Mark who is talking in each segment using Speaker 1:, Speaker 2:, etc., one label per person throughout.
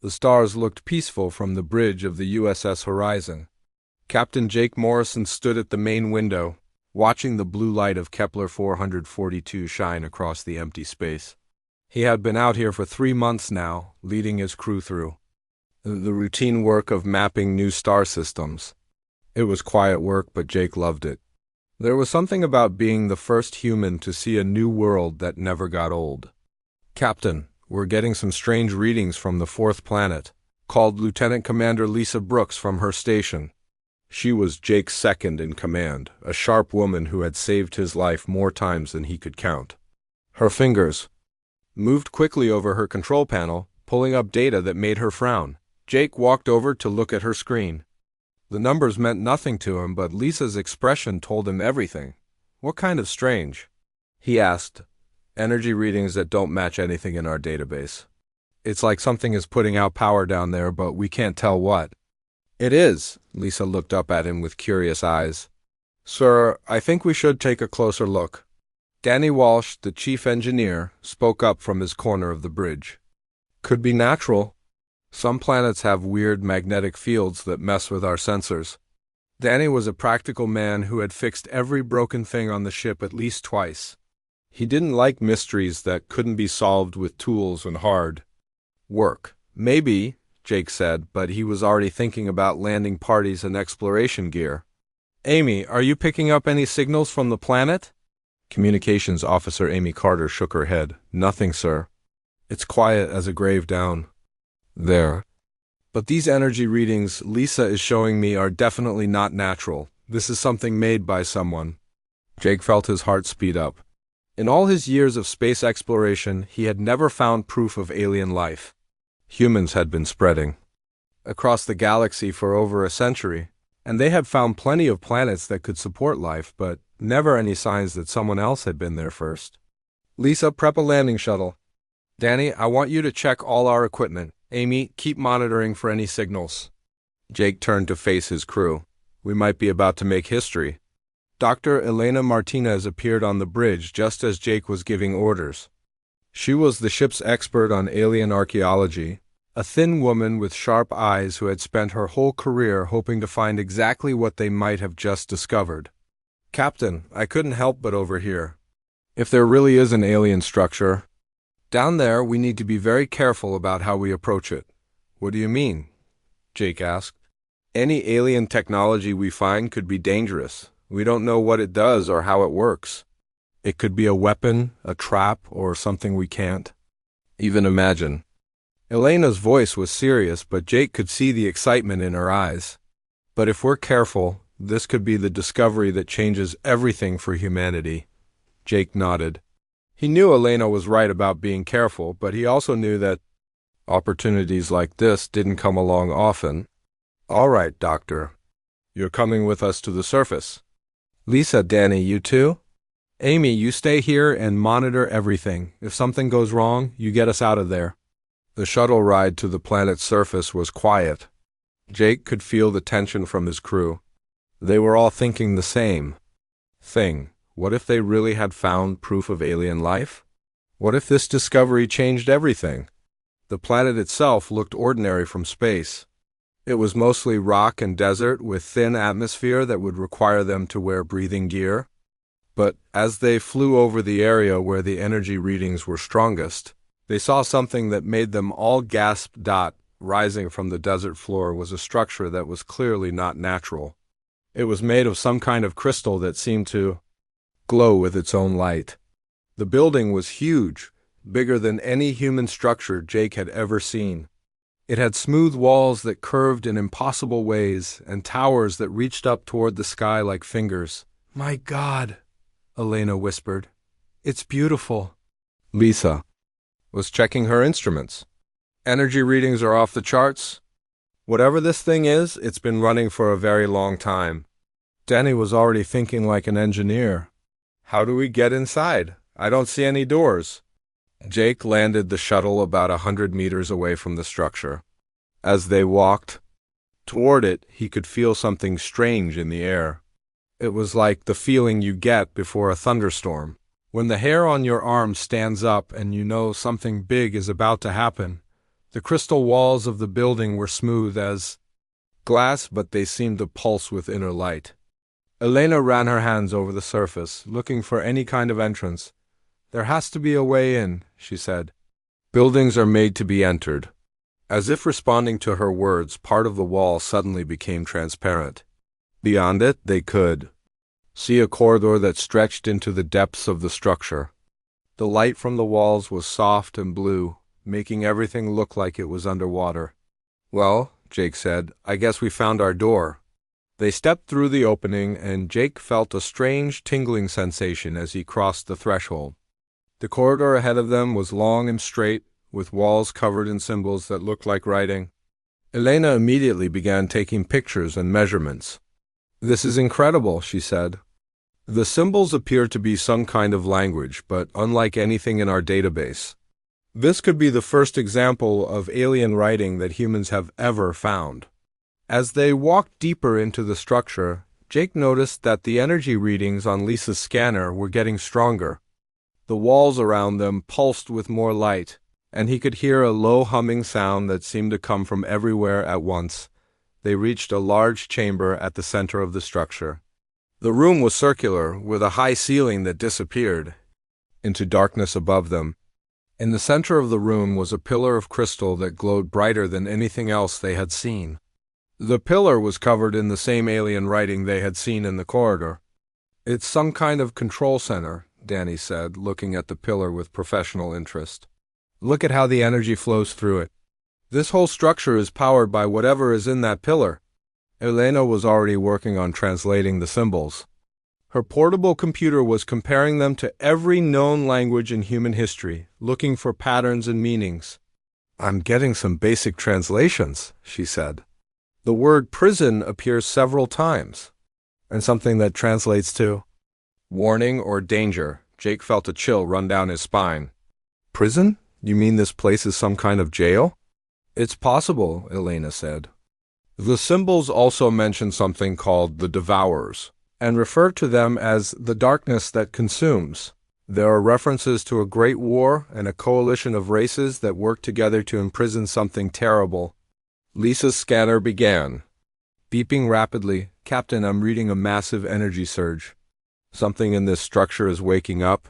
Speaker 1: The stars looked peaceful from the bridge of the USS Horizon. Captain Jake Morrison stood at the main window, watching the blue light of Kepler 442 shine across the empty space. He had been out here for 3 months now, leading his crew through the routine work of mapping new star systems. It was quiet work, but Jake loved it. There was something about being the first human to see a new world that never got old. "Captain, we're getting some strange readings from the fourth planet," called Lieutenant Commander Lisa Brooks from her station. She was Jake's second in command, a sharp woman who had saved his life more times than he could count. Her fingers moved quickly over her control panel, pulling up data that made her frown. Jake walked over to look at her screen. The numbers meant nothing to him, but Lisa's expression told him everything. "What kind of strange?" he asked. "Energy readings that don't match anything in our database. It's like something is putting out power down there, but we can't tell what." "It is." Lisa looked up at him with curious eyes. "Sir, I think we should take a closer look." Danny Walsh, the chief engineer, spoke up from his corner of the bridge. "Could be natural. Some planets have weird magnetic fields that mess with our sensors." Danny was a practical man who had fixed every broken thing on the ship at least twice. He didn't like mysteries that couldn't be solved with tools and hard work. "Maybe," Jake said, but he was already thinking about landing parties and exploration gear. "Amy, are you picking up any signals from the planet?" Communications Officer Amy Carter shook her head. "Nothing, sir. It's quiet as a grave down there. But these energy readings Lisa is showing me are definitely not natural. This is something made by someone." Jake felt his heart speed up. In all his years of space exploration, he had never found proof of alien life. Humans had been spreading across the galaxy for over a century, and they had found plenty of planets that could support life, but never any signs that someone else had been there first. "Lisa, prep a landing shuttle. Danny, I want you to check all our equipment. Amy, keep monitoring for any signals." Jake turned to face his crew. "We might be about to make history." Dr. Elena Martinez appeared on the bridge just as Jake was giving orders. She was the ship's expert on alien archaeology, a thin woman with sharp eyes who had spent her whole career hoping to find exactly what they might have just discovered. "Captain, I couldn't help but overhear. If there really is an alien structure down there, we need to be very careful about how we approach it." "What do you mean?" Jake asked. "Any alien technology we find could be dangerous. We don't know what it does or how it works. It could be a weapon, a trap, or something we can't even imagine." Elena's voice was serious, but Jake could see the excitement in her eyes. "But if we're careful, this could be the discovery that changes everything for humanity." Jake nodded. He knew Elena was right about being careful, but he also knew that opportunities like this didn't come along often. "All right, Doctor. You're coming with us to the surface." "Lisa, Danny, you too? Amy, you stay here and monitor everything. If something goes wrong, you get us out of there." The shuttle ride to the planet's surface was quiet. Jake could feel the tension from his crew. They were all thinking the same thing. What if they really had found proof of alien life? What if this discovery changed everything? The planet itself looked ordinary from space. It was mostly rock and desert with thin atmosphere that would require them to wear breathing gear. But as they flew over the area where the energy readings were strongest, they saw something that made them all gasp. Rising from the desert floor was a structure that was clearly not natural. It was made of some kind of crystal that seemed to glow with its own light. The building was huge, bigger than any human structure Jake had ever seen. It had smooth walls that curved in impossible ways and towers that reached up toward the sky like fingers. "My God," Elena whispered. "It's beautiful." Lisa was checking her instruments. "Energy readings are off the charts. Whatever this thing is, it's been running for a very long time." Danny was already thinking like an engineer. "How do we get inside? I don't see any doors." Jake landed the shuttle about 100 meters away from the structure. As they walked toward it, he could feel something strange in the air. It was like the feeling you get before a thunderstorm. When the hair on your arm stands up and you know something big is about to happen, The crystal walls of the building were smooth as glass, but they seemed to pulse with inner light. Elena ran her hands over the surface, looking for any kind of entrance. "There has to be a way in," she said. "Buildings are made to be entered." As if responding to her words, part of the wall suddenly became transparent. Beyond it, they could see a corridor that stretched into the depths of the structure. The light from the walls was soft and blue, making everything look like it was underwater. "Well," Jake said, "I guess we found our door." They stepped through the opening, and Jake felt a strange tingling sensation as he crossed the threshold. The corridor ahead of them was long and straight, with walls covered in symbols that looked like writing. Elena immediately began taking pictures and measurements. "This is incredible," she said. "The symbols appear to be some kind of language, but unlike anything in our database. This could be the first example of alien writing that humans have ever found." As they walked deeper into the structure, Jake noticed that the energy readings on Lisa's scanner were getting stronger. The walls around them pulsed with more light, and he could hear a low humming sound that seemed to come from everywhere at once. They reached a large chamber at the center of the structure. The room was circular, with a high ceiling that disappeared into darkness above them. In the center of the room was a pillar of crystal that glowed brighter than anything else they had seen. The pillar was covered in the same alien writing they had seen in the corridor. "It's some kind of control center," Danny said, looking at the pillar with professional interest. "Look at how the energy flows through it. This whole structure is powered by whatever is in that pillar." Elena was already working on translating the symbols. Her portable computer was comparing them to every known language in human history, looking for patterns and meanings. "I'm getting some basic translations," she said. "The word prison appears several times, and something that translates to warning or danger." Jake felt a chill run down his spine. "Prison? You mean this place is some kind of jail?" "It's possible," Elena said. The symbols also mention something called the Devourers, and refer to them as the darkness that consumes. There are references to a great war and a coalition of races that work together to imprison something terrible. Lisa's scanner began beeping rapidly. "Captain, I'm reading a massive energy surge. Something in this structure is waking up."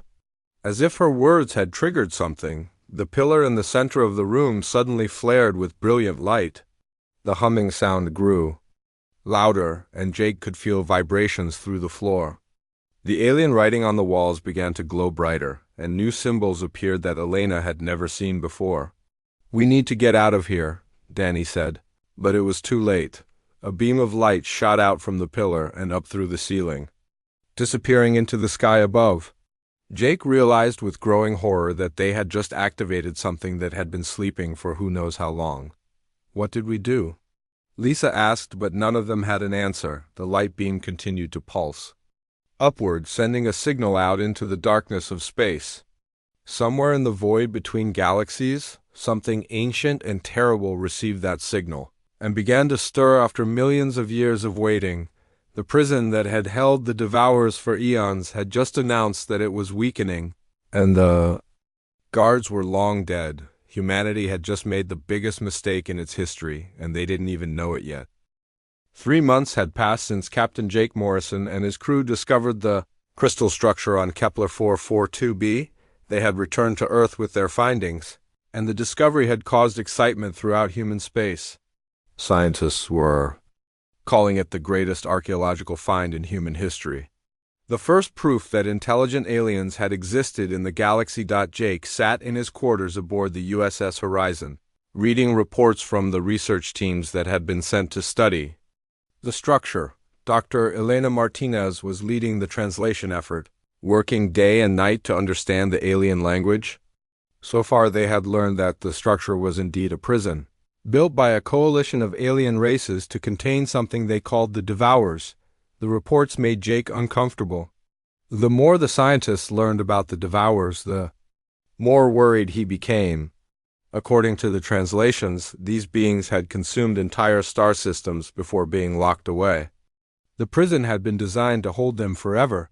Speaker 1: As if her words had triggered something, the pillar in the center of the room suddenly flared with brilliant light. The humming sound grew louder, and Jake could feel vibrations through the floor. The alien writing on the walls began to glow brighter, and new symbols appeared that Elena had never seen before. "We need to get out of here," Danny said. But it was too late. A beam of light shot out from the pillar and up through the ceiling, disappearing into the sky above. Jake realized with growing horror that they had just activated something that had been sleeping for who knows how long. "What did we do?" Lisa asked, but none of them had an answer. The light beam continued to pulse upward, sending a signal out into the darkness of space. Somewhere in the void between galaxies, something ancient and terrible received that signal, and began to stir after millions of years of waiting. The prison that had held the Devourers for eons had just announced that it was weakening, and the guards were long dead. Humanity had just made the biggest mistake in its history, and they didn't even know it yet. 3 months had passed since Captain Jake Morrison and his crew discovered the crystal structure on Kepler 442b. They had returned to Earth with their findings, and the discovery had caused excitement throughout human space. Scientists were calling it the greatest archaeological find in human history. The first proof that intelligent aliens had existed in the galaxy. Jake sat in his quarters aboard the USS Horizon, reading reports from the research teams that had been sent to study the structure. Dr. Elena Martinez was leading the translation effort, working day and night to understand the alien language. So far they had learned that the structure was indeed a prison, built by a coalition of alien races to contain something they called the Devourers. The reports made Jake uncomfortable. The more the scientists learned about the Devourers, the more worried he became. According to the translations, these beings had consumed entire star systems before being locked away. The prison had been designed to hold them forever,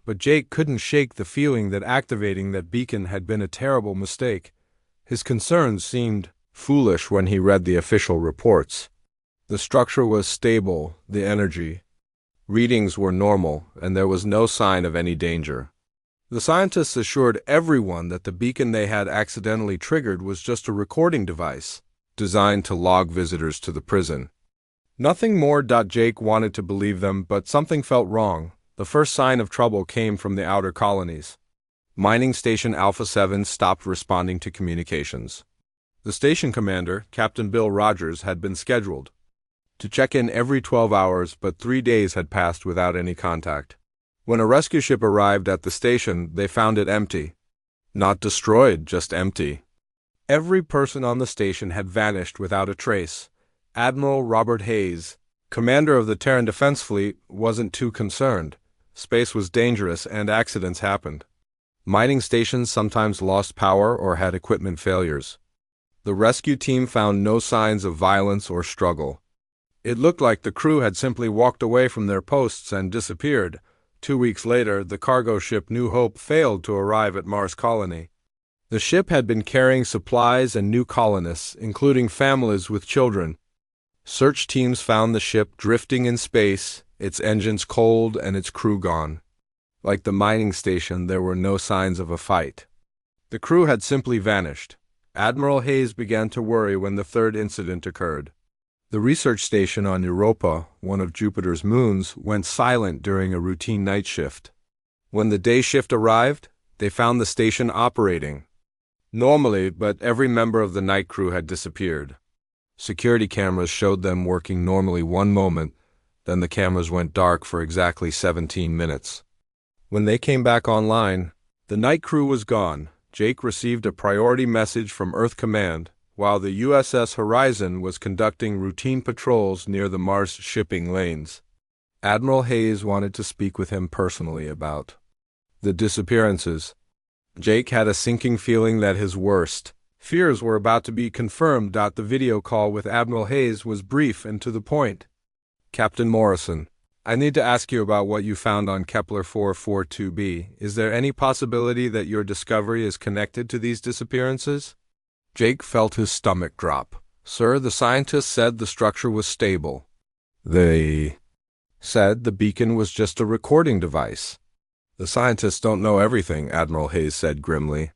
Speaker 1: but Jake couldn't shake the feeling that activating that beacon had been a terrible mistake. His concerns seemed foolish when he read the official reports. The structure was stable, the energy. Readings were normal, and there was no sign of any danger. The scientists assured everyone that the beacon they had accidentally triggered was just a recording device, designed to log visitors to the prison. Nothing more. Jake wanted to believe them, but something felt wrong. The first sign of trouble came from the outer colonies. Mining Station Alpha 7 stopped responding to communications. The station commander, Captain Bill Rogers, had been scheduled to check in every 12 hours, but 3 days had passed without any contact. When a rescue ship arrived at the station, they found it empty. Not destroyed, just empty. Every person on the station had vanished without a trace. Admiral Robert Hayes, commander of the Terran Defense Fleet, wasn't too concerned. Space was dangerous and accidents happened. Mining stations sometimes lost power or had equipment failures. The rescue team found no signs of violence or struggle. It looked like the crew had simply walked away from their posts and disappeared. 2 weeks later, the cargo ship New Hope failed to arrive at Mars Colony. The ship had been carrying supplies and new colonists, including families with children. Search teams found the ship drifting in space, its engines cold and its crew gone. Like the mining station, there were no signs of a fight. The crew had simply vanished. Admiral Hayes began to worry when the third incident occurred. The research station on Europa, one of Jupiter's moons, went silent during a routine night shift. When the day shift arrived, they found the station operating normally, but every member of the night crew had disappeared. Security cameras showed them working normally one moment, then the cameras went dark for exactly 17 minutes. When they came back online, the night crew was gone. Jake received a priority message from Earth Command, while the USS Horizon was conducting routine patrols near the Mars shipping lanes. Admiral Hayes wanted to speak with him personally about the disappearances. Jake had a sinking feeling that his worst fears were about to be confirmed. The video call with Admiral Hayes was brief and to the point. Captain Morrison, I need to ask you about what you found on Kepler 442b. Is there any possibility that your discovery is connected to these disappearances? Jake felt his stomach drop. Sir, the scientists said the structure was stable. They said the beacon was just a recording device. The scientists don't know everything, Admiral Hayes said grimly.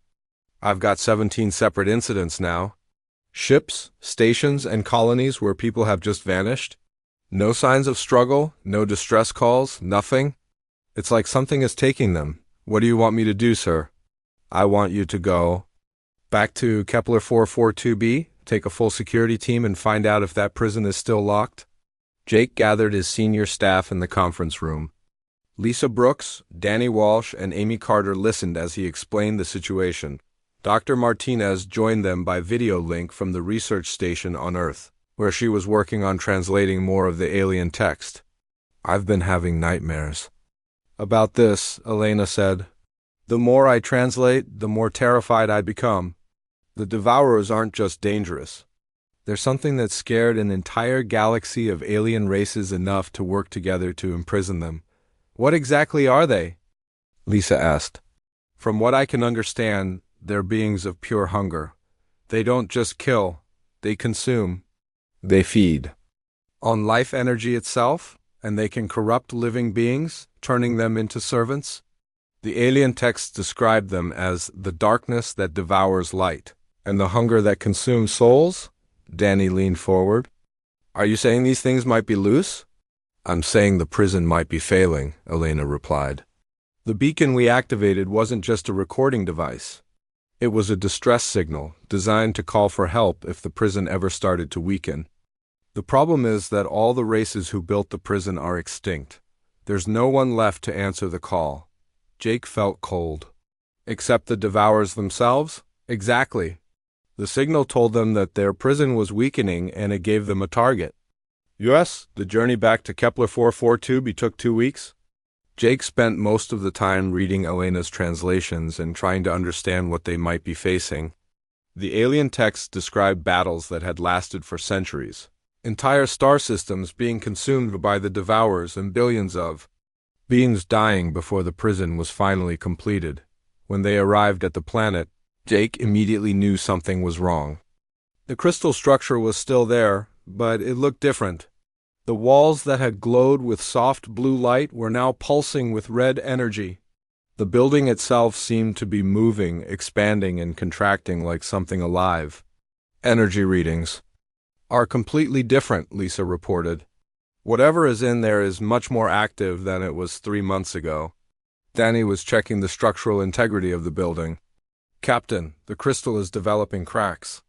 Speaker 1: I've got 17 separate incidents now. Ships, stations, and colonies where people have just vanished. No signs of struggle, no distress calls, nothing. It's like something is taking them. What do you want me to do, sir? I want you to go back to Kepler 442b, take a full security team and find out if that prison is still locked. Jake gathered his senior staff in the conference room. Lisa Brooks, Danny Walsh, and Amy Carter listened as he explained the situation. Dr. Martinez joined them by video link from the research station on Earth, where she was working on translating more of the alien text. I've been having nightmares about this, Elena said. The more I translate, the more terrified I become. The Devourers aren't just dangerous. They're something that scared an entire galaxy of alien races enough to work together to imprison them. What exactly are they? Lisa asked. From what I can understand, they're beings of pure hunger. They don't just kill, they consume. They feed on life energy itself, and they can corrupt living beings, turning them into servants. The alien texts describe them as the darkness that devours light, and the hunger that consumes souls. Danny leaned forward. Are you saying these things might be loose? I'm saying the prison might be failing, Elena replied. The beacon we activated wasn't just a recording device. It was a distress signal designed to call for help if the prison ever started to weaken. The problem is that all the races who built the prison are extinct. There's no one left to answer the call. Jake felt cold. Except the Devourers themselves? Exactly. The signal told them that their prison was weakening and it gave them a target. Yes, the journey back to Kepler 442b took 2 weeks. Jake spent most of the time reading Elena's translations and trying to understand what they might be facing. The alien texts described battles that had lasted for centuries, entire star systems being consumed by the Devourers and billions of beings dying before the prison was finally completed. When they arrived at the planet, Jake immediately knew something was wrong. The crystal structure was still there, but it looked different. The walls that had glowed with soft blue light were now pulsing with red energy. The building itself seemed to be moving, expanding, and contracting like something alive. Energy readings are completely different, Lisa reported. Whatever is in there is much more active than it was 3 months ago. Danny was checking the structural integrity of the building. Captain, the crystal is developing cracks.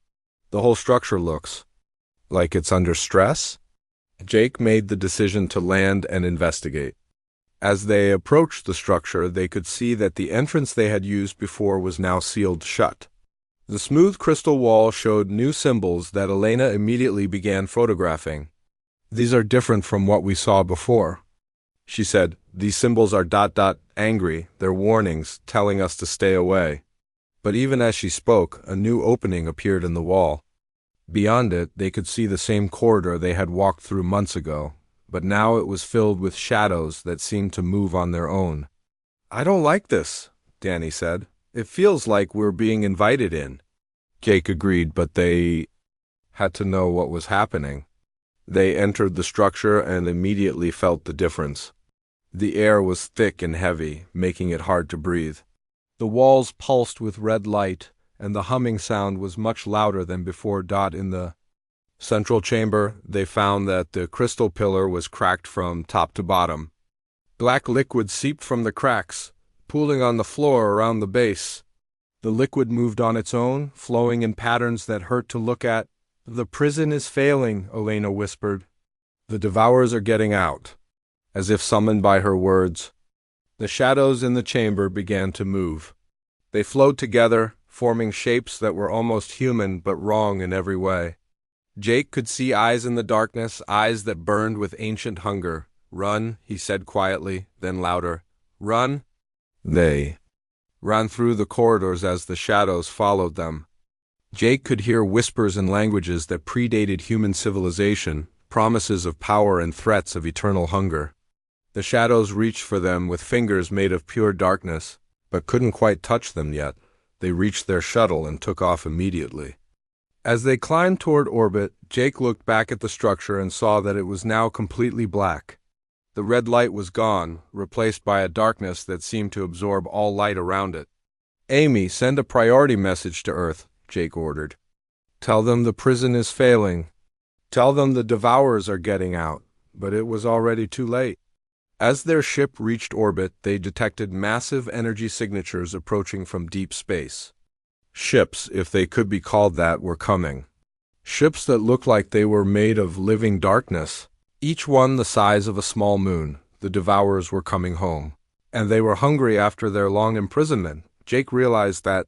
Speaker 1: The whole structure looks like it's under stress. Jake made the decision to land and investigate. As they approached the structure, they could see that the entrance they had used before was now sealed shut. The smooth crystal wall showed new symbols that Elena immediately began photographing. These are different from what we saw before, she said. These symbols are ... angry, they're warnings, telling us to stay away. But even as she spoke, a new opening appeared in the wall. Beyond it, they could see the same corridor they had walked through months ago, but now it was filled with shadows that seemed to move on their own. I don't like this, Danny said. It feels like we're being invited in. Jake agreed, but they had to know what was happening. They entered the structure and immediately felt the difference. The air was thick and heavy, making it hard to breathe. The walls pulsed with red light, and the humming sound was much louder than before. In the central chamber, they found that the crystal pillar was cracked from top to bottom. Black liquid seeped from the cracks, pooling on the floor around the base. The liquid moved on its own, flowing in patterns that hurt to look at. The prison is failing, Elena whispered. The devourers are getting out. As if summoned by her words, the shadows in the chamber began to move. They flowed together, forming shapes that were almost human but wrong in every way. Jake could see eyes in the darkness, eyes that burned with ancient hunger. Run, he said quietly, then louder. Run. They ran through the corridors as the shadows followed them. Jake could hear whispers in languages that predated human civilization, promises of power and threats of eternal hunger. The shadows reached for them with fingers made of pure darkness, but couldn't quite touch them yet. They reached their shuttle and took off immediately. As they climbed toward orbit, Jake looked back at the structure and saw that it was now completely black. The red light was gone, replaced by a darkness that seemed to absorb all light around it. Amy, send a priority message to Earth, Jake ordered. Tell them the prison is failing. Tell them the devourers are getting out. But it was already too late. As their ship reached orbit, they detected massive energy signatures approaching from deep space. Ships, if they could be called that, were coming. Ships that looked like they were made of living darkness, each one the size of a small moon. The devourers were coming home. And they were hungry after their long imprisonment. Jake realized that,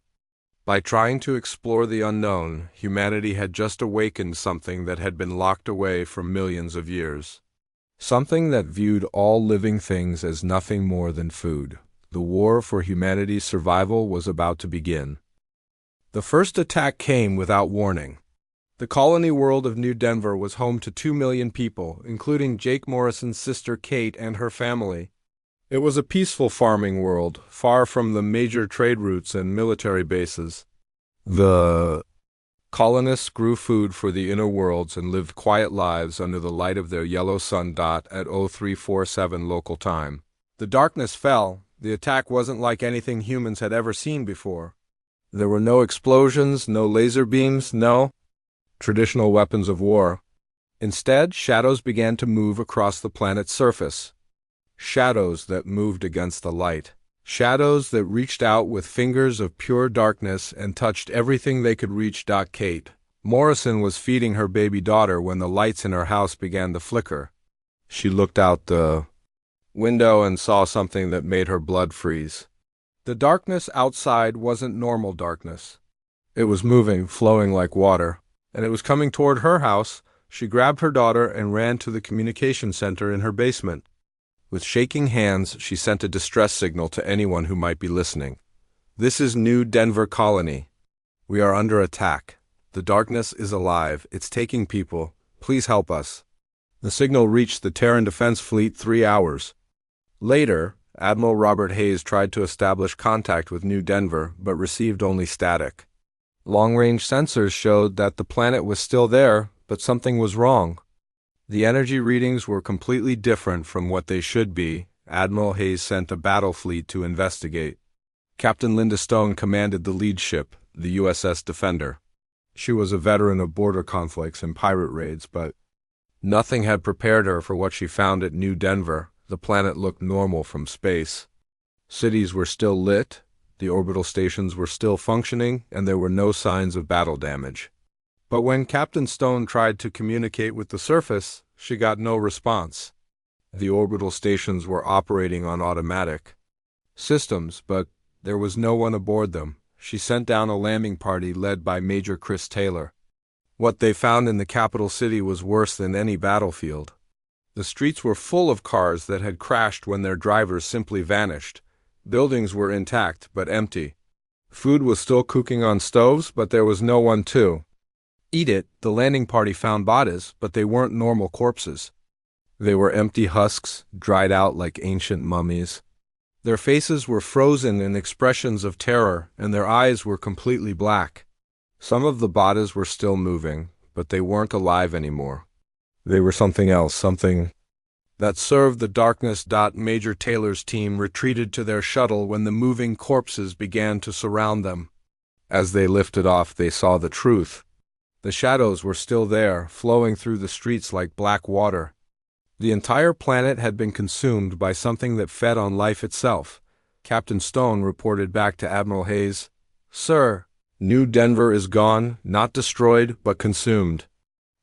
Speaker 1: by trying to explore the unknown, humanity had just awakened something that had been locked away for millions of years. Something that viewed all living things as nothing more than food. The war for humanity's survival was about to begin. The first attack came without warning. The colony world of New Denver was home to 2 million people, including Jake Morrison's sister Kate and her family. It was a peaceful farming world, far from the major trade routes and military bases. The colonists grew food for the inner worlds and lived quiet lives under the light of their yellow sun. At 0347 local time. The darkness fell. The attack wasn't like anything humans had ever seen before. There were no explosions, no laser beams, no traditional weapons of war. Instead, shadows began to move across the planet's surface. Shadows that moved against the light. Shadows that reached out with fingers of pure darkness and touched everything they could reach. Kate Morrison was feeding her baby daughter when the lights in her house began to flicker. She looked out the window and saw something that made her blood freeze. The darkness outside wasn't normal darkness. It was moving, flowing like water, and it was coming toward her house. She grabbed her daughter and ran to the communication center in her basement. With shaking hands, she sent a distress signal to anyone who might be listening. This is New Denver Colony. We are under attack. The darkness is alive. It's taking people. Please help us. The signal reached the Terran Defense Fleet 3 hours later. Admiral Robert Hayes tried to establish contact with New Denver, but received only static. Long-range sensors showed that the planet was still there, but something was wrong. The energy readings were completely different from what they should be. Admiral Hayes sent a battle fleet to investigate. Captain Linda Stone commanded the lead ship, the USS Defender. She was a veteran of border conflicts and pirate raids, but nothing had prepared her for what she found at New Denver. The planet looked normal from space. Cities were still lit, the orbital stations were still functioning, and there were no signs of battle damage. But when Captain Stone tried to communicate with the surface, she got no response. The orbital stations were operating on automatic systems, but there was no one aboard them. She sent down a landing party led by Major Chris Taylor. What they found in the capital city was worse than any battlefield. The streets were full of cars that had crashed when their drivers simply vanished. Buildings were intact, but empty. Food was still cooking on stoves, but there was no one to eat it. The landing party found bodies, but they weren't normal corpses. They were empty husks, dried out like ancient mummies. Their faces were frozen in expressions of terror, and their eyes were completely black. Some of the bodies were still moving, but they weren't alive anymore. They were something else, something that served the darkness. Major Taylor's team retreated to their shuttle when the moving corpses began to surround them. As they lifted off, they saw the truth. The shadows were still there, flowing through the streets like black water. The entire planet had been consumed by something that fed on life itself. Captain Stone reported back to Admiral Hayes, "Sir, New Denver is gone, not destroyed, but consumed.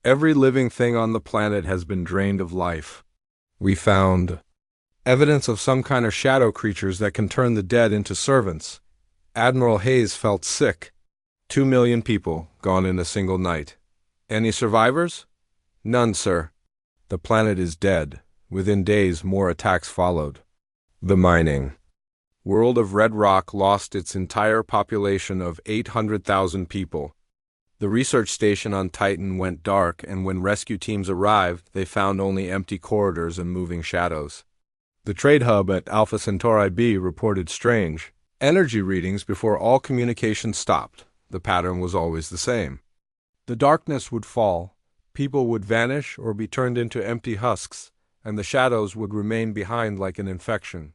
Speaker 1: Every living thing on the planet has been drained of life. We found evidence of some kind of shadow creatures that can turn the dead into servants." Admiral Hayes felt sick. 2 million people gone in a single night. Any survivors? None, sir. The planet is dead. Within days, more attacks followed. The mining world of Red Rock lost its entire population of 800,000 people. The research station on Titan went dark, and when rescue teams arrived, they found only empty corridors and moving shadows. The trade hub at Alpha Centauri B reported strange energy readings before all communication stopped. The pattern was always the same. The darkness would fall, people would vanish or be turned into empty husks, and the shadows would remain behind like an infection.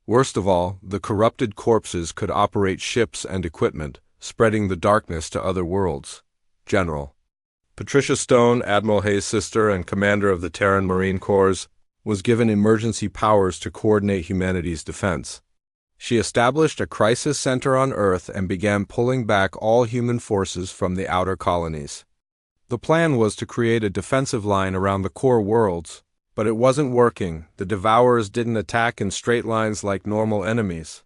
Speaker 1: Worst of all, the corrupted corpses could operate ships and equipment, spreading the darkness to other worlds. General Patricia Stone, Admiral Hayes' sister and commander of the Terran Marine Corps, was given emergency powers to coordinate humanity's defense. She established a crisis center on Earth and began pulling back all human forces from the outer colonies. The plan was to create a defensive line around the core worlds, but it wasn't working. The Devourers didn't attack in straight lines like normal enemies.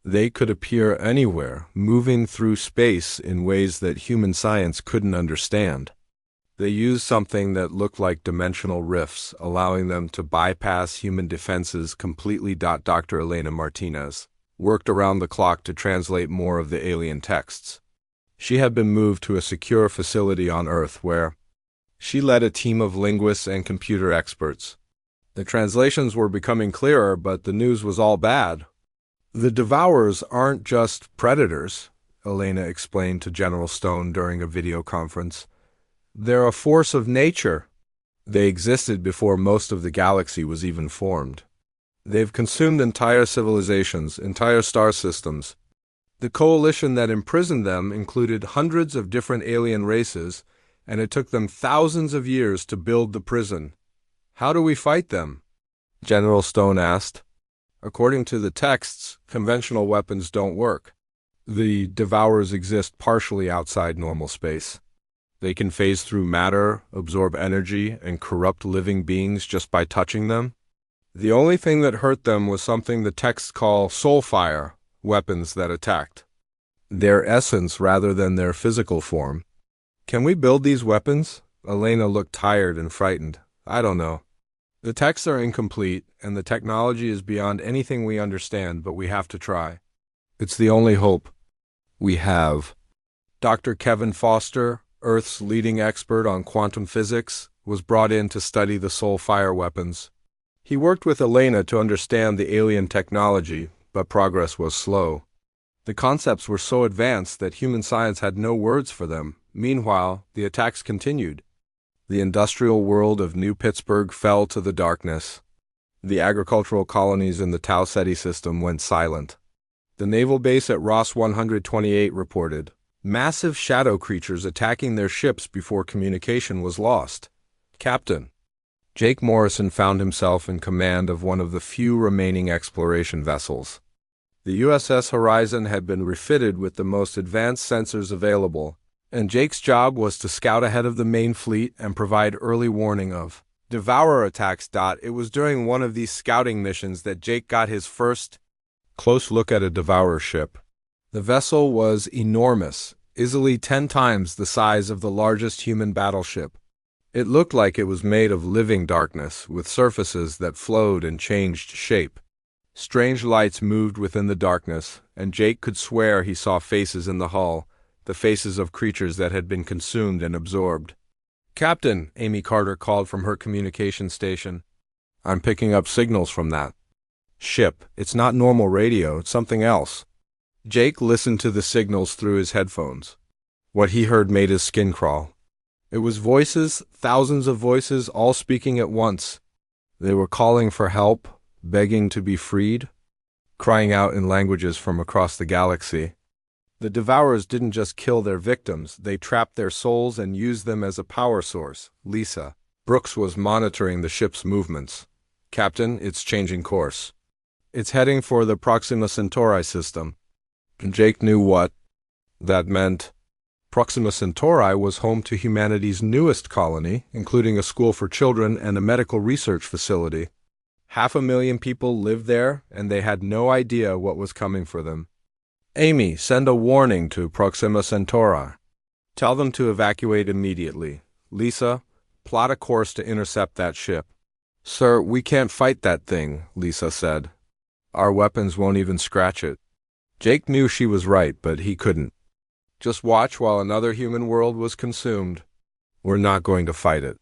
Speaker 1: They could appear anywhere, moving through space in ways that human science couldn't understand. They used something that looked like dimensional rifts, allowing them to bypass human defenses completely. Dr. Elena Martinez worked around the clock to translate more of the alien texts. She had been moved to a secure facility on Earth where she led a team of linguists and computer experts. The translations were becoming clearer, but the news was all bad. The Devourers aren't just predators, Elena explained to General Stone during a video conference. They're a force of nature. They existed before most of the galaxy was even formed. They've consumed entire civilizations, entire star systems. The coalition that imprisoned them included hundreds of different alien races, and it took them thousands of years to build the prison. How do we fight them? General Stone asked. According to the texts, conventional weapons don't work. The Devourers exist partially outside normal space. They can phase through matter, absorb energy, and corrupt living beings just by touching them. The only thing that hurt them was something the texts call soul fire, weapons that attacked their essence rather than their physical form. Can we build these weapons? Elena looked tired and frightened. I don't know. The texts are incomplete, and the technology is beyond anything we understand, but we have to try. It's the only hope we have. Dr. Kevin Foster, Earth's leading expert on quantum physics, was brought in to study the soul fire weapons. He worked with Elena to understand the alien technology, but progress was slow. The concepts were so advanced that human science had no words for them. Meanwhile, the attacks continued. The industrial world of New Pittsburgh fell to the darkness. The agricultural colonies in the Tau Ceti system went silent. The naval base at Ross 128 reported massive shadow creatures attacking their ships before communication was lost. Captain Jake Morrison found himself in command of one of the few remaining exploration vessels. The USS Horizon had been refitted with the most advanced sensors available, and Jake's job was to scout ahead of the main fleet and provide early warning of Devourer attacks. It was during one of these scouting missions that Jake got his first close look at a Devourer ship. The vessel was enormous, easily 10 times the size of the largest human battleship. It looked like it was made of living darkness, with surfaces that flowed and changed shape. Strange lights moved within the darkness, and Jake could swear he saw faces in the hull, the faces of creatures that had been consumed and absorbed. "Captain," Amy Carter called from her communication station. "I'm picking up signals from that ship. It's not normal radio, it's something else." Jake listened to the signals through his headphones. What he heard made his skin crawl. It was voices, thousands of voices, all speaking at once. They were calling for help, begging to be freed, crying out in languages from across the galaxy. The Devourers didn't just kill their victims, they trapped their souls and used them as a power source. Lisa Brooks was monitoring the ship's movements. "Captain, it's changing course. It's heading for the Proxima Centauri system." Jake knew what that meant. Proxima Centauri was home to humanity's newest colony, including a school for children and a medical research facility. 500,000 people lived there, and they had no idea what was coming for them. "Amy, send a warning to Proxima Centauri. Tell them to evacuate immediately. Lisa, plot a course to intercept that ship." "Sir, we can't fight that thing," Lisa said. "Our weapons won't even scratch it." Jake knew she was right, but he couldn't. Just watch while another human world was consumed. "We're not going to fight it.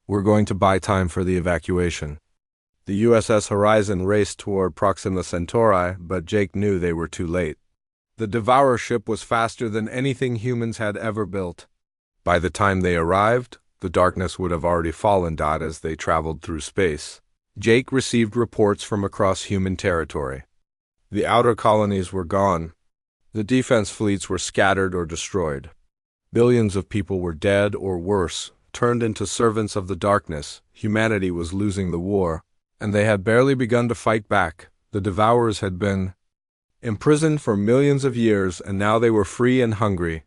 Speaker 1: We're going to buy time for the evacuation." The USS Horizon raced toward Proxima Centauri, but Jake knew they were too late. The Devourer ship was faster than anything humans had ever built. By the time they arrived, the darkness would have already fallen. As they traveled through space, Jake received reports from across human territory. The outer colonies were gone. The defense fleets were scattered or destroyed. Billions of people were dead or worse, turned into servants of the darkness. Humanity was losing the war, and they had barely begun to fight back. The Devourers had been imprisoned for millions of years, and now they were free and hungry.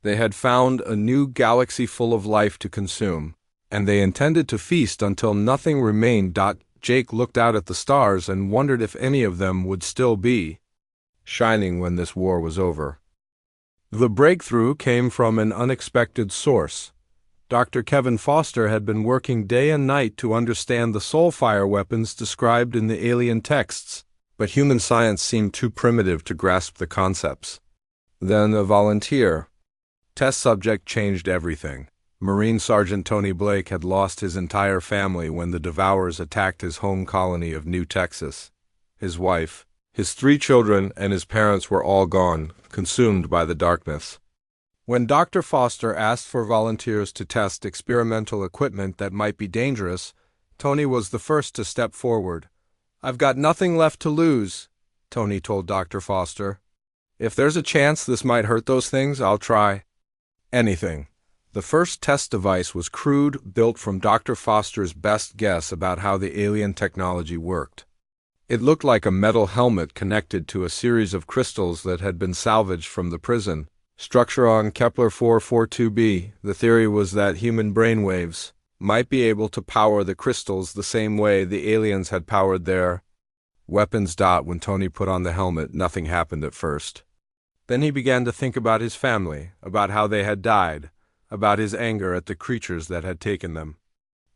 Speaker 1: They had found a new galaxy full of life to consume, and they intended to feast until nothing remained. Jake looked out at the stars and wondered if any of them would still be shining when this war was over. The breakthrough came from an unexpected source. Dr. Kevin Foster had been working day and night to understand the soulfire weapons described in the alien texts, but human science seemed too primitive to grasp the concepts. Then a volunteer. Test subject changed everything. Marine Sergeant Tony Blake had lost his entire family when the Devourers attacked his home colony of New Texas. His wife, his 3 children, and his parents were all gone, consumed by the darkness. When Dr. Foster asked for volunteers to test experimental equipment that might be dangerous, Tony was the first to step forward. "I've got nothing left to lose," Tony told Dr. Foster. "If there's a chance this might hurt those things, I'll try anything." The first test device was crude, built from Dr. Foster's best guess about how the alien technology worked. It looked like a metal helmet connected to a series of crystals that had been salvaged from the prison. Structure on Kepler 442b. The theory was that human brainwaves might be able to power the crystals the same way the aliens had powered their weapons. When Tony put on the helmet, nothing happened at first. Then he began to think about his family, about how they had died, about his anger at the creatures that had taken them.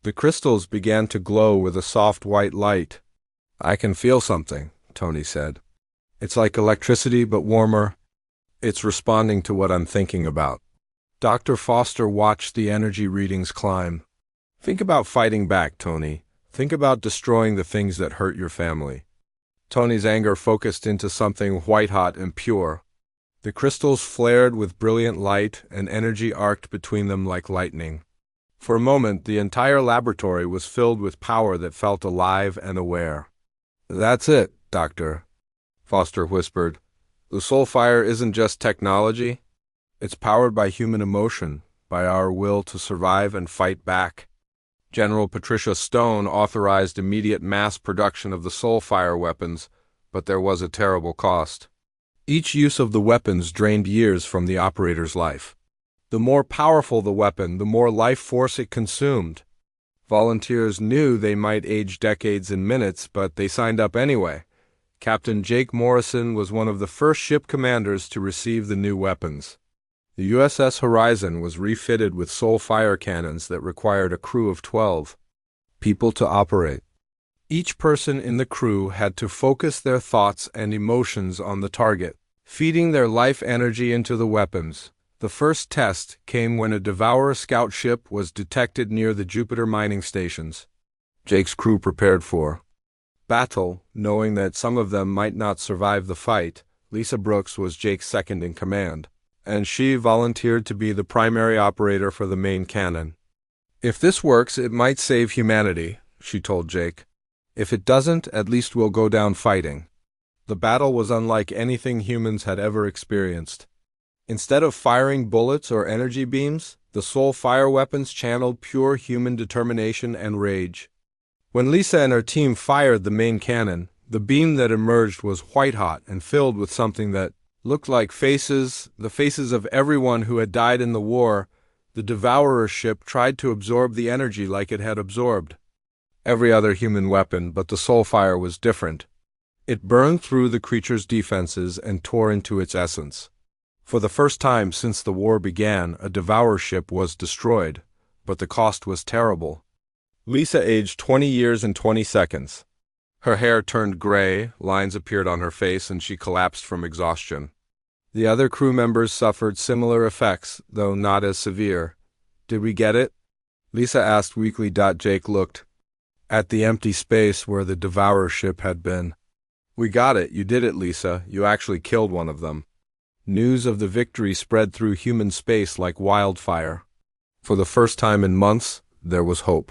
Speaker 1: The crystals began to glow with a soft white light. "I can feel something," Tony said. "It's like electricity, but warmer. It's responding to what I'm thinking about." Dr. Foster watched the energy readings climb. "Think about fighting back, Tony. Think about destroying the things that hurt your family." Tony's anger focused into something white-hot and pure. The crystals flared with brilliant light, and energy arced between them like lightning. For a moment, the entire laboratory was filled with power that felt alive and aware. "That's it, Doctor," Foster whispered. "The soul fire isn't just technology. It's powered by human emotion, by our will to survive and fight back." General Patricia Stone authorized immediate mass production of the soul fire weapons, but there was a terrible cost. Each use of the weapons drained years from the operator's life. The more powerful the weapon, the more life force it consumed. Volunteers knew they might age decades in minutes, but they signed up anyway. Captain Jake Morrison was one of the first ship commanders to receive the new weapons. The USS Horizon was refitted with soul fire cannons that required a crew of 12 people to operate. Each person in the crew had to focus their thoughts and emotions on the target, feeding their life energy into the weapons. The first test came when a Devourer scout ship was detected near the Jupiter mining stations. Jake's crew prepared for battle, knowing that some of them might not survive the fight. Lisa Brooks was Jake's second in command, and she volunteered to be the primary operator for the main cannon. "If this works, it might save humanity," she told Jake. "If it doesn't, at least we'll go down fighting." The battle was unlike anything humans had ever experienced. Instead of firing bullets or energy beams, the soul fire weapons channeled pure human determination and rage. When Lisa and her team fired the main cannon, the beam that emerged was white-hot and filled with something that looked like faces, the faces of everyone who had died in the war. The Devourer ship tried to absorb the energy like it had absorbed every other human weapon, but the soul fire was different. It burned through the creature's defenses and tore into its essence. For the first time since the war began, a Devourer ship was destroyed, but the cost was terrible. Lisa aged 20 years and 20 seconds. Her hair turned gray, lines appeared on her face, and she collapsed from exhaustion. The other crew members suffered similar effects, though not as severe. "Did we get it?" Lisa asked weakly. Jake looked at the empty space where the Devourer ship had been. "We got it. You did it, Lisa. You actually killed one of them." News of the victory spread through human space like wildfire. For the first time in months, there was hope.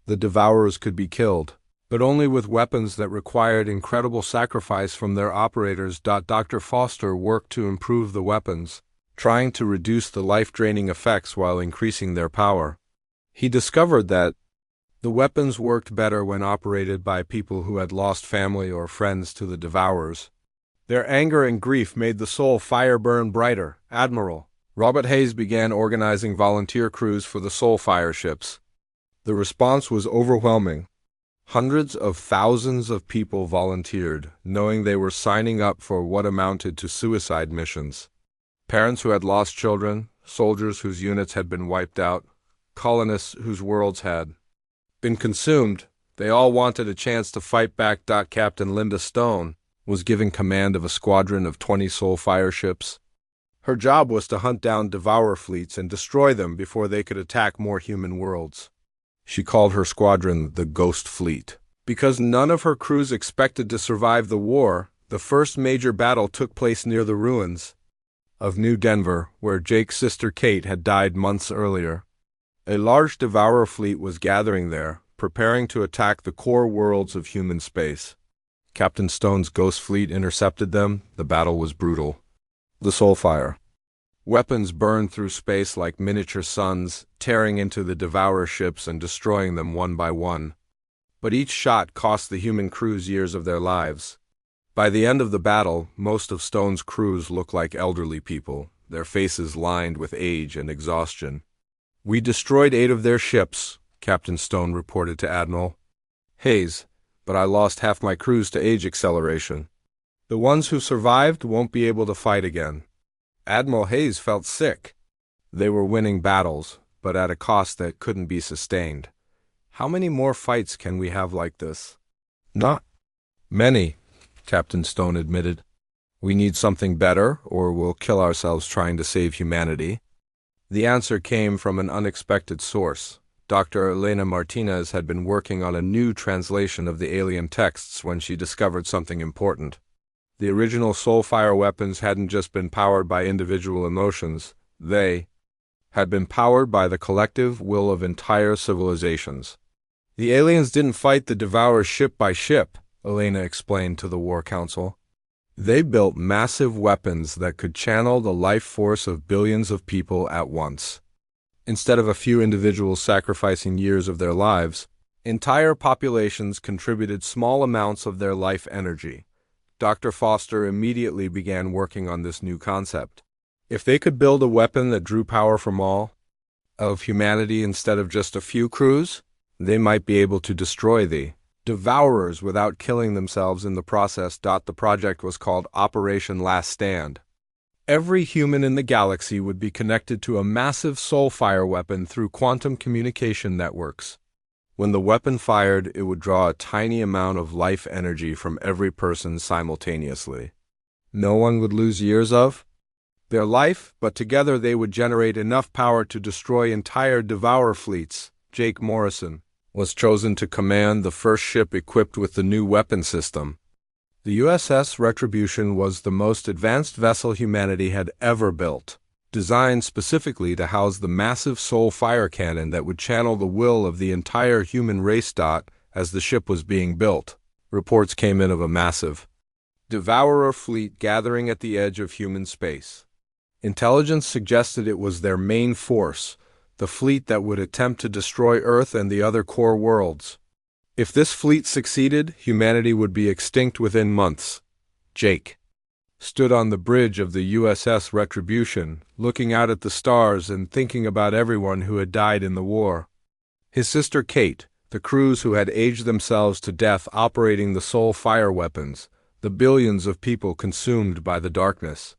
Speaker 1: The Devourers could be killed, but only with weapons that required incredible sacrifice from their operators. Dr. Foster worked to improve the weapons, trying to reduce the life-draining effects while increasing their power. He discovered that the weapons worked better when operated by people who had lost family or friends to the Devourers. Their anger and grief made the soul fire burn brighter. Admiral Robert Hayes began organizing volunteer crews for the soul fire ships. The response was overwhelming. Hundreds of thousands of people volunteered, knowing they were signing up for what amounted to suicide missions. Parents who had lost children, soldiers whose units had been wiped out, colonists whose worlds had been consumed. They all wanted a chance to fight back. Captain Linda Stone was given command of a squadron of 20 soul fire ships. Her job was to hunt down Devourer fleets and destroy them before they could attack more human worlds. She called her squadron the Ghost Fleet. Because none of her crews expected to survive the war, the first major battle took place near the ruins of New Denver, where Jake's sister Kate had died months earlier. A large Devourer fleet was gathering there, preparing to attack the core worlds of human space. Captain Stone's Ghost Fleet intercepted them. The battle was brutal. The Soulfire. Weapons burned through space like miniature suns, tearing into the Devourer ships and destroying them one by one. But each shot cost the human crews years of their lives. By the end of the battle, most of Stone's crews looked like elderly people, their faces lined with age and exhaustion. "We destroyed 8 of their ships," Captain Stone reported to Admiral Hayes, "but I lost half my crews to age acceleration. The ones who survived won't be able to fight again." Admiral Hayes felt sick. They were winning battles, but at a cost that couldn't be sustained. "How many more fights can we have like this?" "Not many," Captain Stone admitted. "We need something better, or we'll kill ourselves trying to save humanity." The answer came from an unexpected source. Dr. Elena Martinez had been working on a new translation of the alien texts when she discovered something important. The original Soulfire weapons hadn't just been powered by individual emotions, they had been powered by the collective will of entire civilizations. The aliens didn't fight the Devourers ship by ship, Elena explained to the War Council. They built massive weapons that could channel the life force of billions of people at once. Instead of a few individuals sacrificing years of their lives, entire populations contributed small amounts of their life energy. Dr. Foster immediately began working on this new concept. If they could build a weapon that drew power from all of humanity instead of just a few crews, they might be able to destroy the Devourers without killing themselves in the process. The project was called Operation Last Stand. Every human in the galaxy would be connected to a massive soulfire weapon through quantum communication networks. When the weapon fired, it would draw a tiny amount of life energy from every person simultaneously. No one would lose years of their life, but together they would generate enough power to destroy entire Devourer fleets. Jake Morrison was chosen to command the first ship equipped with the new weapon system. The USS Retribution was the most advanced vessel humanity had ever built, designed specifically to house the massive soul fire cannon that would channel the will of the entire human race. As the ship was being built, reports came in of a massive Devourer fleet gathering at the edge of human space. Intelligence suggested it was their main force, the fleet that would attempt to destroy Earth and the other core worlds. If this fleet succeeded, humanity would be extinct within months. Jake stood on the bridge of the USS Retribution, looking out at the stars and thinking about everyone who had died in the war. His sister Kate, the crews who had aged themselves to death operating the soul fire weapons, the billions of people consumed by the darkness.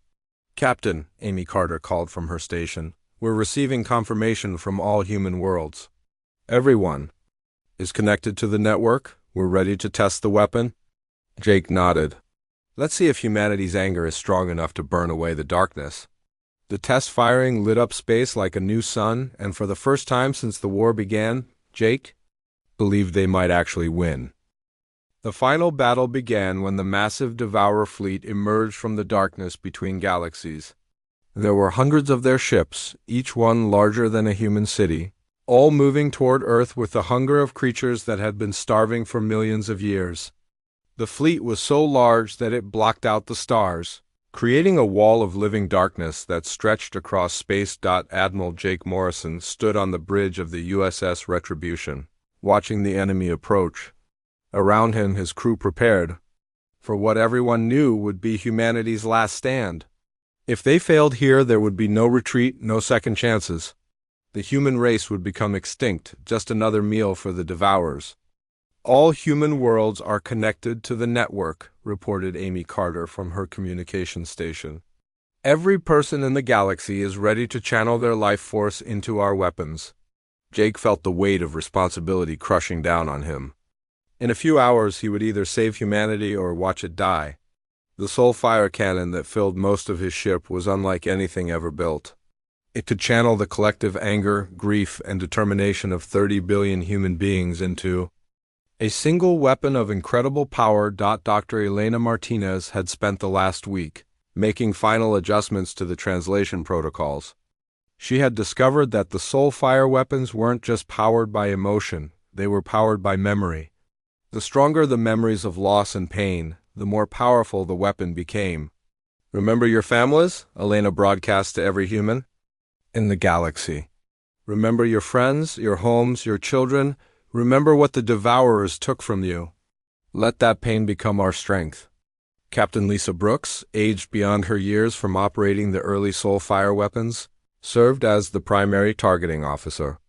Speaker 1: "Captain," Amy Carter called from her station, "we're receiving confirmation from all human worlds. Everyone is connected to the network. We're ready to test the weapon." Jake nodded. "Let's see if humanity's anger is strong enough to burn away the darkness." The test firing lit up space like a new sun, and for the first time since the war began, Jake believed they might actually win. The final battle began when the massive Devourer fleet emerged from the darkness between galaxies. There were hundreds of their ships, each one larger than a human city, all moving toward Earth with the hunger of creatures that had been starving for millions of years. The fleet was so large that it blocked out the stars, creating a wall of living darkness that stretched across space. Admiral Jake Morrison stood on the bridge of the USS Retribution, watching the enemy approach. Around him, his crew prepared for what everyone knew would be humanity's last stand. If they failed here, there would be no retreat, no second chances. The human race would become extinct, just another meal for the Devourers. "All human worlds are connected to the network," reported Amy Carter from her communication station. "Every person in the galaxy is ready to channel their life force into our weapons." Jake felt the weight of responsibility crushing down on him. In a few hours, he would either save humanity or watch it die. The soul fire cannon that filled most of his ship was unlike anything ever built. It could channel the collective anger, grief, and determination of 30 billion human beings into a single weapon of incredible power. Dr. Elena Martinez had spent the last week making final adjustments to the translation protocols. She had discovered that the soul fire weapons weren't just powered by emotion, they were powered by memory. The stronger the memories of loss and pain, the more powerful the weapon became. "Remember your families?" Elena broadcast to every human in the galaxy. "Remember your friends, your homes, your children. Remember what the Devourers took from you. Let that pain become our strength." Captain Lisa Brooks, aged beyond her years from operating the early soul fire weapons, served as the primary targeting officer.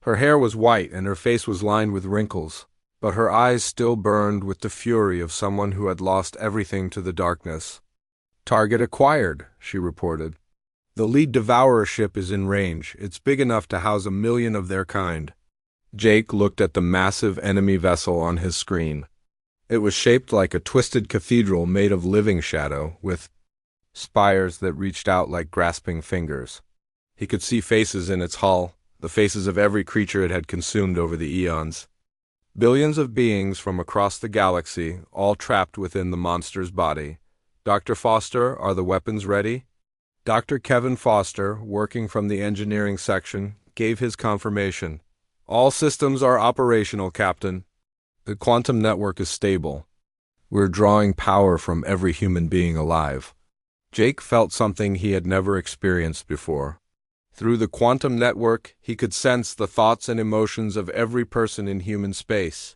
Speaker 1: Her hair was white and her face was lined with wrinkles, but her eyes still burned with the fury of someone who had lost everything to the darkness. "Target acquired," she reported. "The lead Devourer ship is in range. It's big enough to house 1 million of their kind." Jake looked at the massive enemy vessel on his screen. It was shaped like a twisted cathedral made of living shadow, with spires that reached out like grasping fingers. He could see faces in its hull, the faces of every creature it had consumed over the eons. Billions of beings from across the galaxy, all trapped within the monster's body. Dr. Foster, are the weapons ready? Dr. Kevin Foster, working from the engineering section, gave his confirmation. All systems are operational, Captain. The quantum network is stable. We're drawing power from every human being alive. Jake felt something he had never experienced before. Through the quantum network, he could sense the thoughts and emotions of every person in human space.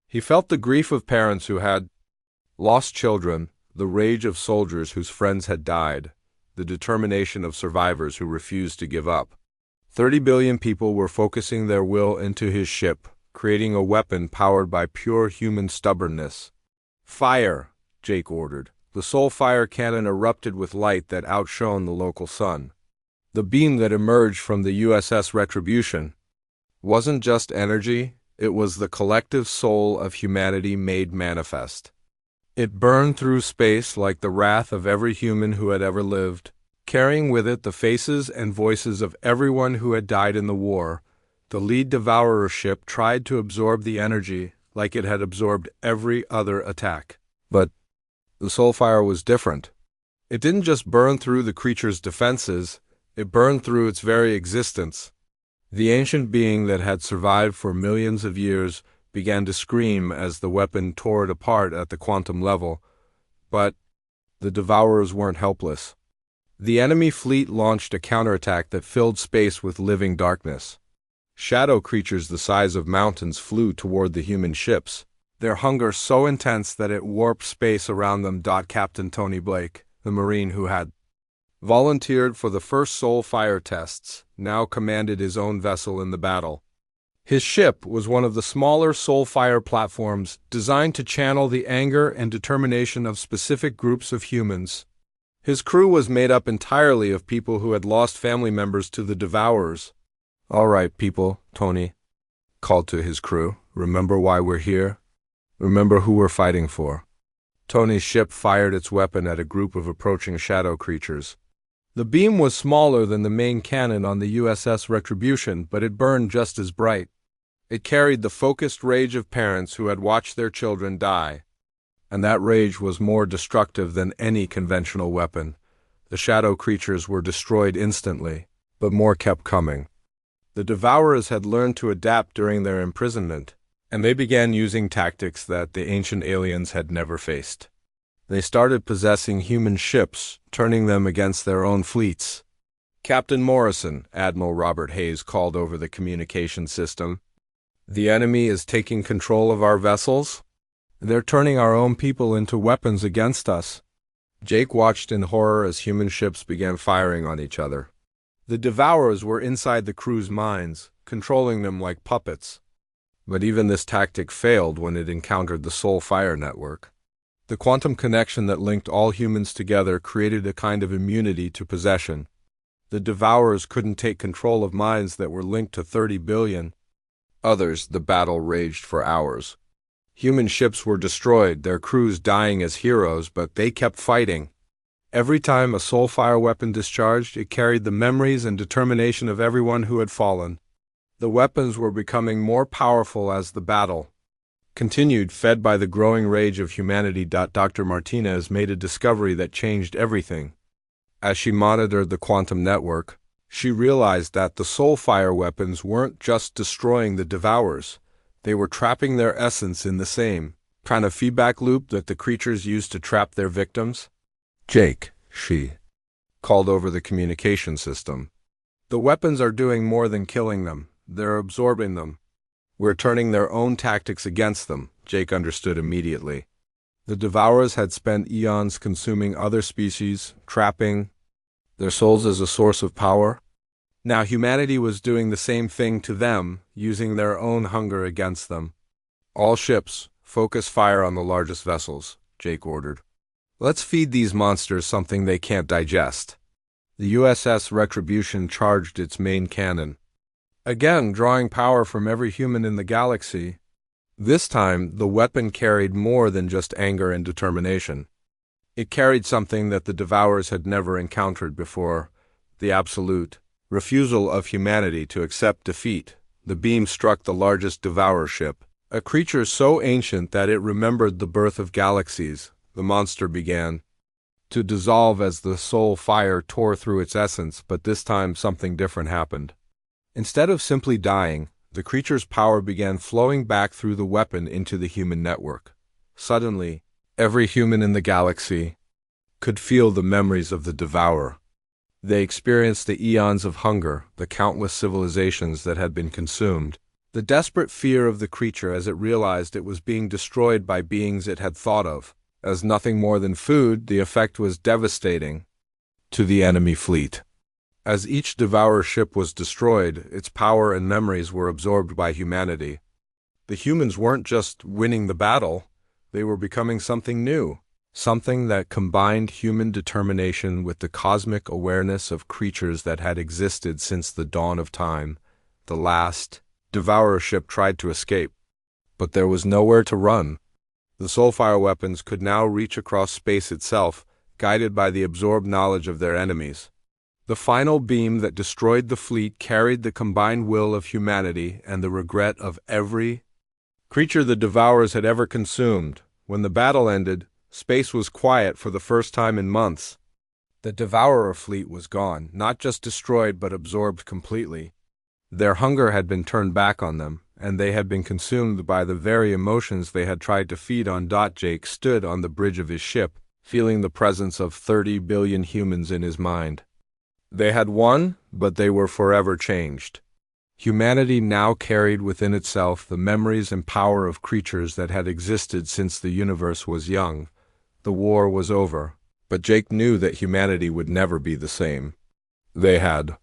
Speaker 1: He felt the grief of parents who had lost children, the rage of soldiers whose friends had died, the determination of survivors who refused to give up. 30 billion people were focusing their will into his ship, creating a weapon powered by pure human stubbornness. Fire, Jake ordered. The soul fire cannon erupted with light that outshone the local sun. The beam that emerged from the USS Retribution wasn't just energy, it was the collective soul of humanity made manifest. It burned through space like the wrath of every human who had ever lived, carrying with it the faces and voices of everyone who had died in the war. The lead devourer ship tried to absorb the energy like it had absorbed every other attack. But the soulfire was different. It didn't just burn through the creature's defenses, it burned through its very existence. The ancient being that had survived for millions of years began to scream as the weapon tore it apart at the quantum level. But the devourers weren't helpless. The enemy fleet launched a counterattack that filled space with living darkness. Shadow creatures the size of mountains flew toward the human ships, their hunger so intense that it warped space around them. Captain Tony Blake, the Marine who had volunteered for the first soul fire tests, now commanded his own vessel in the battle. His ship was one of the smaller soulfire platforms designed to channel the anger and determination of specific groups of humans. His crew was made up entirely of people who had lost family members to the devourers. "All right, people," Tony called to his crew. "Remember why we're here? Remember who we're fighting for." Tony's ship fired its weapon at a group of approaching shadow creatures. The beam was smaller than the main cannon on the USS Retribution, but it burned just as bright. It carried the focused rage of parents who had watched their children die. And that rage was more destructive than any conventional weapon. The shadow creatures were destroyed instantly, but more kept coming. The devourers had learned to adapt during their imprisonment, and they began using tactics that the ancient aliens had never faced. They started possessing human ships, turning them against their own fleets. "Captain Morrison," Admiral Robert Hayes called over the communication system, "the enemy is taking control of our vessels. They're turning our own people into weapons against us." Jake watched in horror as human ships began firing on each other. The devourers were inside the crew's minds, controlling them like puppets. But even this tactic failed when it encountered the soul fire network. The quantum connection that linked all humans together created a kind of immunity to possession. The devourers couldn't take control of minds that were linked to 30 billion. Others, the battle raged for hours. Human ships were destroyed, their crews dying as heroes, but they kept fighting. Every time a soulfire weapon discharged, it carried the memories and determination of everyone who had fallen. The weapons were becoming more powerful as the battle continued, fed by the growing rage of humanity. Dr. Martinez made a discovery that changed everything. As she monitored the quantum network, she realized that the soulfire weapons weren't just destroying the devourers. They were trapping their essence in the same kind of feedback loop that the creatures used to trap their victims. "Jake," she called over the communication system, "the weapons are doing more than killing them. They're absorbing them. We're turning their own tactics against them." Jake understood immediately. The devourers had spent eons consuming other species, trapping their souls as a source of power. Now humanity was doing the same thing to them, using their own hunger against them. "All ships, focus fire on the largest vessels," Jake ordered. "Let's feed these monsters something they can't digest." The USS Retribution charged its main cannon, again drawing power from every human in the galaxy. This time, the weapon carried more than just anger and determination. It carried something that the devourers had never encountered before: the absolute refusal of humanity to accept defeat. The beam struck the largest devourer ship, a creature so ancient that it remembered the birth of galaxies. The monster began to dissolve as the soul fire tore through its essence, but this time something different happened. Instead of simply dying, the creature's power began flowing back through the weapon into the human network. Suddenly, every human in the galaxy could feel the memories of the devourer. They experienced the eons of hunger, the countless civilizations that had been consumed, the desperate fear of the creature as it realized it was being destroyed by beings it had thought of as nothing more than food. The effect was devastating to the enemy fleet. As each devourer ship was destroyed, its power and memories were absorbed by humanity. The humans weren't just winning the battle, they were becoming something new, something that combined human determination with the cosmic awareness of creatures that had existed since the dawn of time. The last devourer ship tried to escape, but there was nowhere to run. The soulfire weapons could now reach across space itself, guided by the absorbed knowledge of their enemies. The final beam that destroyed the fleet carried the combined will of humanity and the regret of every creature the devourers had ever consumed. When the battle ended, space was quiet for the first time in months. The devourer fleet was gone, not just destroyed but absorbed completely. Their hunger had been turned back on them, and they had been consumed by the very emotions they had tried to feed on. Jake stood on the bridge of his ship, feeling the presence of 30 billion humans in his mind. They had won, but they were forever changed. Humanity now carried within itself the memories and power of creatures that had existed since the universe was young. The war was over, but Jake knew that humanity would never be the same. They had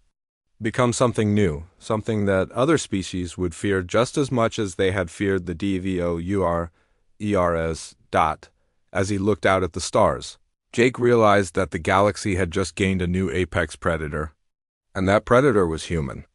Speaker 1: become something new, something that other species would fear just as much as they had feared the devours. As he looked out at the stars, Jake realized that the galaxy had just gained a new apex predator, and that predator was human.